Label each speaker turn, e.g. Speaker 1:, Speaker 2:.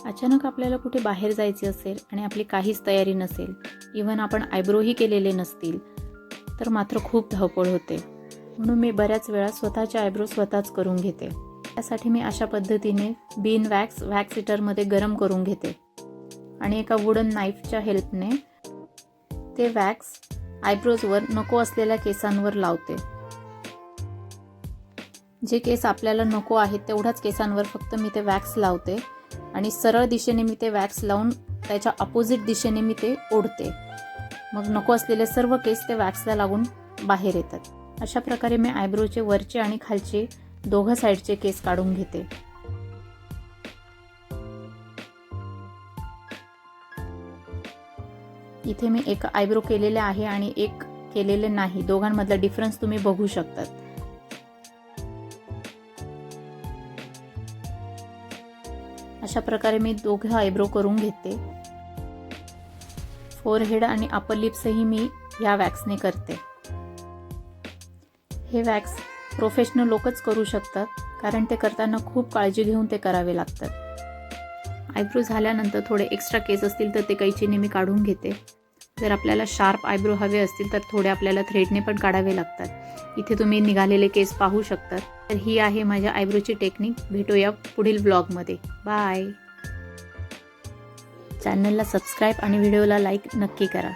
Speaker 1: अचानक आपल्याला कुठे बाहेर जायचे असेल आणि आपली काहीच तयारी नसेल, इव्हन आपण आयब्रोही केलेले नसतील, तर मात्र खूप धावपळ होते. म्हणून मी बऱ्याच वेळा स्वतःचे आयब्रो स्वतःच करून घेते. त्यासाठी मी अशा पद्धतीने बीन वॅक्स हीटरमध्ये गरम करून घेते आणि एका वुडन नाईफच्या हेल्पने ते वॅक्स आयब्रोजवर नको असलेल्या केसांवर लावते. जे केस आपल्याला नको आहेत तेवढ्याच केसांवर फक्त मी ते वॅक्स लावते आणि सरळ दिशेने मी ते वॅक्स लावून त्याच्या अपोजिट दिशेने मी ते ओढते. मग नको असलेले सर्व केस ते वॅक्सला लागून बाहेर येतात. अशा प्रकारे मी आयब्रोचे वरचे आणि खालचे दोघं साईडचे केस काढून घेते. इथे मी एक आयब्रो केलेले आहे आणि एक केलेले नाही. दोघांमधला डिफरन्स तुम्ही बघू शकतात. अशा प्रकारे मी दोघं आयब्रो करून घेते. फोरहेड आणि अपर लिप्सही मी या वॅक्सने करते. हे वॅक्स प्रोफेशनल लोकच करू शकतात, कारण ते करताना खूप काळजी घेऊन ते करावे लागतात. आयब्रो झाल्यानंतर थोडे एक्स्ट्रा केस असतील तर ते कैचीने मी काढून घेते. जर आपल्याला शार्प आयब्रो हवे असतील तर थोडे आपल्याला थ्रेडने पण काढावे लागतात. इथे तुम्ही निघालेले केस पाहू शकतात. तर ही आहे माझ्या आयब्रोची टेक्निक. भेटूया पुढील व्लॉगमध्ये. बाय. चॅनलला सबस्क्राईब आणि व्हिडिओला लाईक नक्की करा.